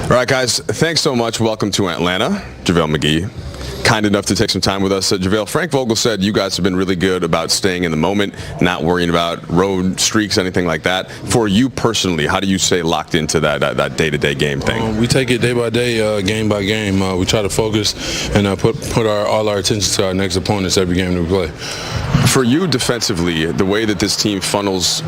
All right, guys, thanks so much. Welcome to Atlanta. JaVale McGee, kind enough to take some time with us. JaVale, Frank Vogel said you guys have been really good about staying in the moment, not worrying about road streaks, anything like that. For you personally, how do you stay locked into that day-to-day game thing? We take it day by day, game by game. We try to focus and put all our attention to our next opponents every game that we play. For you defensively, the way that this team funnels,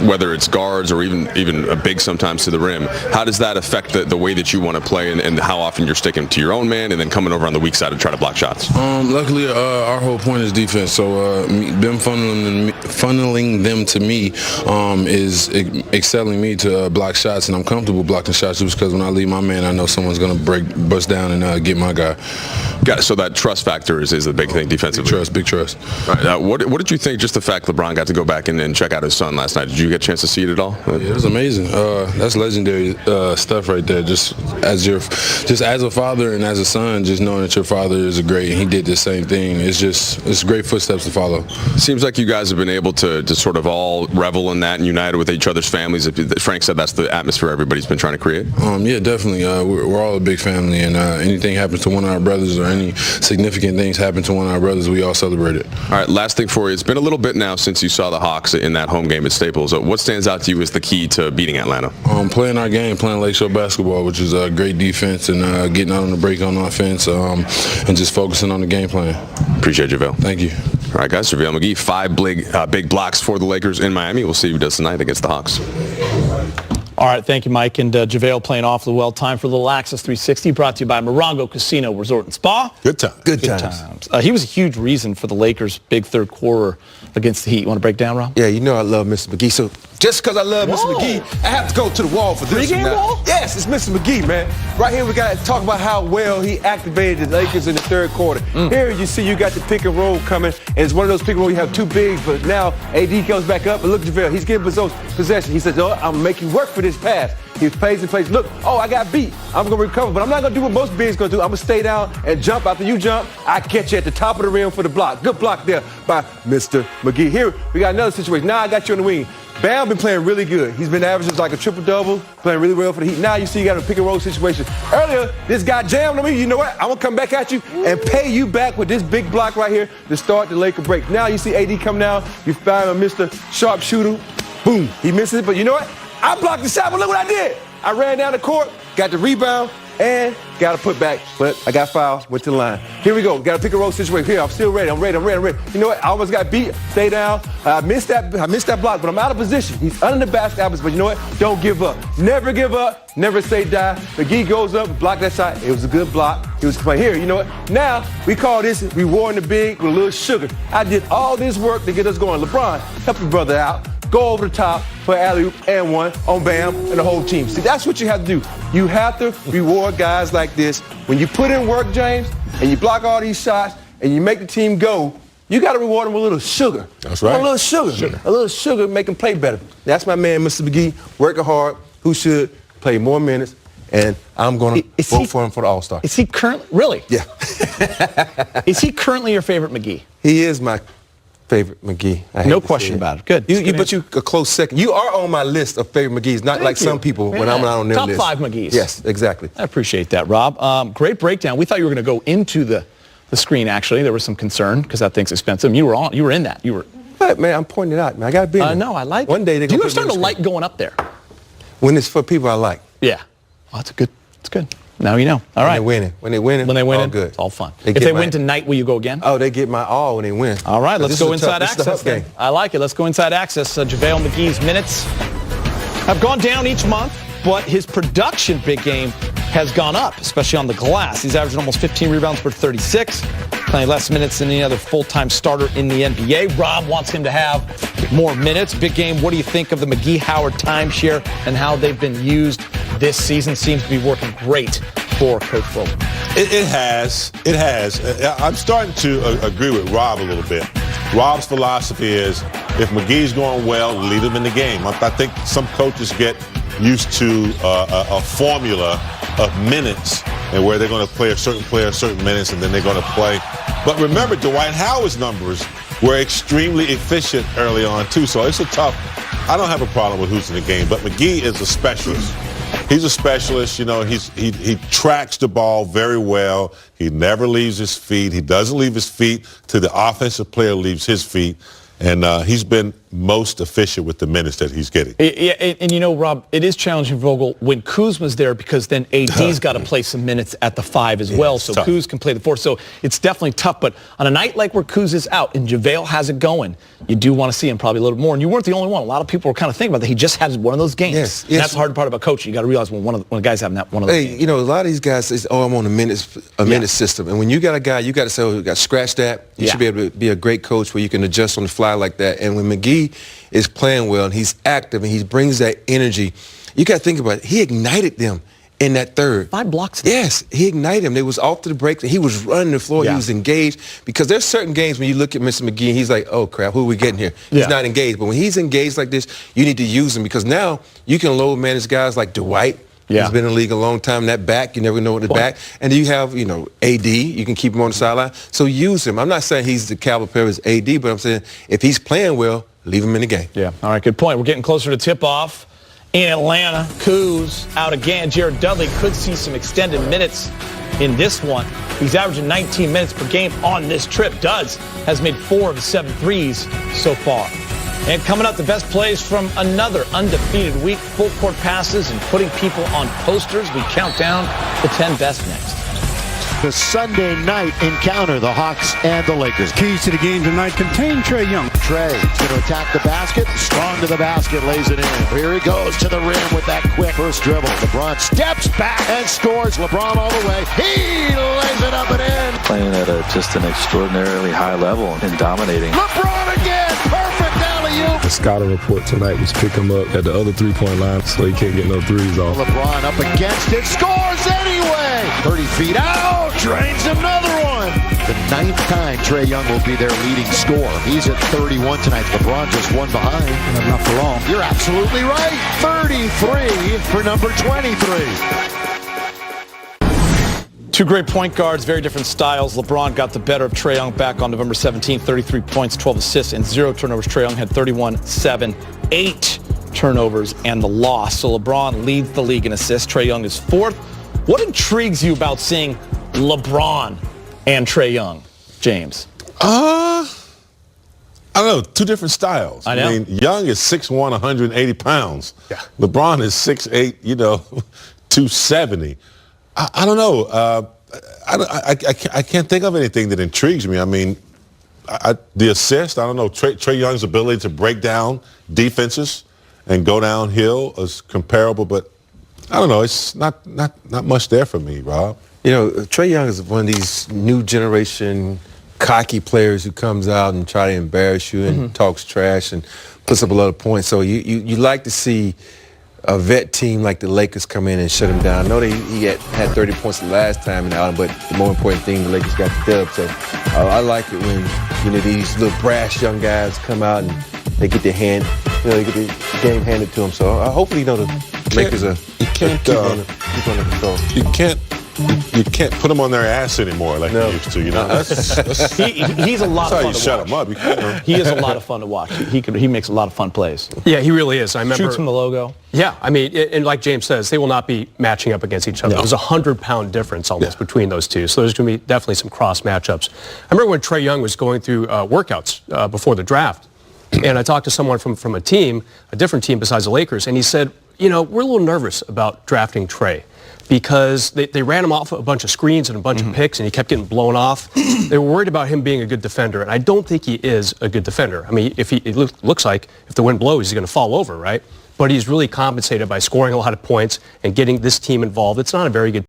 whether it's guards or even a big sometimes to the rim, how does that affect the way that you want to play and how often you're sticking to your own man and then coming over on the weak side to try to block shots? Luckily, our whole point is defense. So them funneling them to me is excelling me to block shots, and I'm comfortable blocking shots just because when I leave my man, I know someone's going to bust down and get my guy. Got it. So that trust factor is the big thing defensively. Big trust. Right. What did you think, just the fact LeBron got to go back and check out his son last night? Did you get a chance to see it at all? Yeah, it was amazing. That's legendary stuff right there. Just as a father and as a son, just knowing that your father is great and he did the same thing. It's great footsteps to follow. Seems like you guys have been able to sort of all revel in that and united with each other's families. Frank said that's the atmosphere everybody's been trying to create. Yeah, definitely. We're all a big family, and anything happens to one of our brothers or any significant things happen to one of our brothers, we all celebrate it. All right, last thing for you. It's been a little bit now since you saw the Hawks in that home game at Staples. What stands out to you as the key to beating Atlanta? Playing our game, playing Lakeshore basketball, which is a great defense, and getting out on the break on offense, and just focusing on the game plan. Appreciate you, JaVale. Thank you. All right, guys, JaVale McGee, 5 big blocks for the Lakers in Miami. We'll see who does tonight against the Hawks. All right, thank you, Mike. And JaVale playing awfully well. Time for a little Access 360, brought to you by Morongo Casino Resort and Spa. Good time. Good times. He was a huge reason for the Lakers' big third quarter against the Heat. You want to break down, Rob? Yeah, you know I love Mr. McGee. So just because I love Mr. McGee, I have to go to the wall for this. Pre-game wall? Yes, it's Mr. McGee, man. Right here we got to talk about how well he activated the Lakers in the third quarter. Here you see you got the pick and roll coming, and it's one of those pick and roll you have two bigs, but now AD goes back up, and look at JaVale. He's getting possession. He says, oh, I'm going to make you work for this pass. He plays and plays. Look, oh, I got beat. I'm going to recover, but I'm not going to do what most bigs going to do. I'm going to stay down and jump. After you jump, I catch you at the top of the rim for the block. Good block there by Mr. McGee. Here, we got another situation. Now I got you on the wing. Bam been playing really good. He's been averaging like a triple-double, playing really well for the Heat. Now you see you got a pick-and-roll situation. Earlier, this guy jammed on me. You know what? I'm going to come back at you and pay you back with this big block right here to start the Laker break. Now you see AD come down. You find a Mr. Sharpshooter. Boom. He misses it, but you know what? I blocked the shot, but look what I did. I ran down the court, got the rebound, and got a putback, but I got fouled, went to the line. Here we go, got a pick-and-roll situation. Here, I'm still ready, I'm ready. You know what, I almost got beat, stay down. I missed that block, but I'm out of position. He's under the basket, but you know what, don't give up. Never give up, never say die. McGee goes up, block that shot. It was a good block. He was playing here, you know what, now we call this rewarding the big with a little sugar. I did all this work to get us going. LeBron, help your brother out. Go over the top for alley-oop and one on Bam and the whole team. See, that's what you have to do. You have to reward guys like this. When you put in work, James, and you block all these shots and you make the team go, you got to reward them with a little sugar. That's right. A little sugar. A little sugar make them play better. That's my man, Mr. McGee, working hard, who should play more minutes, and I'm going to vote for him for the All-Star. Is he currently, really? Yeah. Is he currently your favorite McGee? He is my favorite McGee. No question about it. Good. But you a close second. You are on my list of favorite McGees, not like some people when I'm not on their list. Top 5 McGees. Yes, exactly. I appreciate that, Rob. Great breakdown. We thought you were going to go into the screen, actually. There was some concern because that thing's expensive. You were in that. But, man, I'm pointing it out, man. I got to be in there. No, I like it. One day they're going to put me on the screen. Do you start to like going up there? When it's for people I like. Yeah. Well, it's good. Now you know. All right. When they winning, all good. It's all fun. If they win tonight, will you go again? Oh, they get my all when they win. All right, let's go inside Access then. I like it. Let's go inside Access. JaVale McGee's minutes have gone down each month, but his production big game has gone up, especially on the glass. He's averaging almost 15 rebounds per 36, playing less minutes than any other full-time starter in the NBA. Rob wants him to have more minutes. Big game. What do you think of the McGee-Howard timeshare and how they've been used this season? Seems to be working great for Coach Vogel. It has. I'm starting to agree with Rob a little bit. Rob's philosophy is if McGee's going well, leave him in the game. I think some coaches get used to a formula of minutes and where they're going to play a certain player certain minutes and then they're going to play. But remember, Dwight Howard's numbers were extremely efficient early on, too. So it's a tough. I don't have a problem with who's in the game, but McGee is a specialist. he's a specialist. You know, he tracks the ball very well. He never leaves his feet. He doesn't leave his feet till the offensive player leaves his feet. And he's been most efficient with the minutes that he's getting. Yeah, and you know, Rob, it is challenging for Vogel when Kuzma's there because then AD's got to play some minutes at the 5 as well, so tough. Kuz can play the 4. So it's definitely tough. But on a night like where Kuz is out and JaVale has it going, you do want to see him probably a little more. And you weren't the only one. A lot of people were kind of thinking about that. He just had one of those games. Yes. That's the hard part about coaching. You got to realize when a guy's having one of those games. You know, a lot of these guys say, I'm on a minute system. And when you got a guy, you got to say, you got to scratch that. You should be able to be a great coach where you can adjust on the fly like that. And when McGee is playing well and he's active and he brings that energy, you got to think about it. He ignited them in that third. 5 blocks. Yes, he ignited them. They was off to the break. He was running the floor. He was engaged. Because there's certain games when you look at Mr. McGee and he's like, oh, crap, who are we getting here? He's not engaged. But when he's engaged like this, you need to use him because now you can load manage guys like Dwight. He's been in the league a long time. That back, you never know what the back. And you have, you know, AD. You can keep him on the sideline. So use him. I'm not saying he's the caliber player as AD, but I'm saying if he's playing well, leave him in the game. Yeah. All right, good point. We're getting closer to tip-off in Atlanta. Kuz out again. Jared Dudley could see some extended minutes in this one. He's averaging 19 minutes per game on this trip. Duds has made 4 of the 7 threes so far. And coming up, the best plays from another undefeated week. Full court passes and putting people on posters. We count down the 10 best next. The Sunday night encounter, the Hawks and the Lakers. Keys to the game tonight contain Trae Young. Trae going to attack the basket, strong to the basket, lays it in. Here he goes to the rim with that quick first dribble. LeBron steps back and scores. LeBron all the way. He lays it up and in. Playing at just an extraordinarily high level and dominating. LeBron again, perfect alley-oop. The scouting report tonight was pick him up at the other three-point line so he can't get no threes off. LeBron up against it, scores anyway. 30 feet out, drains another one. The 9th time Trae Young will be their leading scorer. He's at 31 tonight. LeBron just one behind. Not for long. You're absolutely right. 33 for number 23. 2 great point guards, very different styles. LeBron got the better of Trae Young back on November 17th, 33 points, 12 assists, and 0 turnovers. Trae Young had 31, 7, 8 turnovers, and the loss. So LeBron leads the league in assists. Trae Young is 4th. What intrigues you about seeing LeBron and Trae Young, James? I don't know, 2 different styles. I know. mean, Young is 6'1", 180 pounds. Yeah. LeBron is 6'8", 270. I don't know. I can't think of anything that intrigues me. I mean, the assist, I don't know. Trae Young's ability to break down defenses and go downhill is comparable, but I don't know. It's not much there for me, Rob. You know, Trae Young is one of these new generation cocky players who comes out and try to embarrass you and talks trash and puts up a lot of points. So you like to see a vet team like the Lakers come in and shut him down. I know he had 30 points the last time in the outing, but the more important thing, the Lakers got the dub. So I like it when these little brash young guys come out and they get their they get the game handed to them. So hopefully, the Lakers keep on the control. You can't put them on their ass anymore like you used to. He's a lot of fun to shut watch. him up. You can't. He is a lot of fun to watch. He makes a lot of fun plays. Yeah, he really is. I remember shoots from the logo. Yeah, I mean, and like James says, they will not be matching up against each other. No. There's a 100-pound difference almost between those two. So there's going to be definitely some cross matchups. I remember when Trae Young was going through workouts before the draft, and I talked to someone from a different team besides the Lakers, and he said, we're a little nervous about drafting Trae, because they ran him off a bunch of screens and a bunch of picks, and he kept getting blown off. They were worried about him being a good defender, and I don't think he is a good defender. I mean, it looks like if the wind blows, he's going to fall over, right? But he's really compensated by scoring a lot of points and getting this team involved. It's not a very good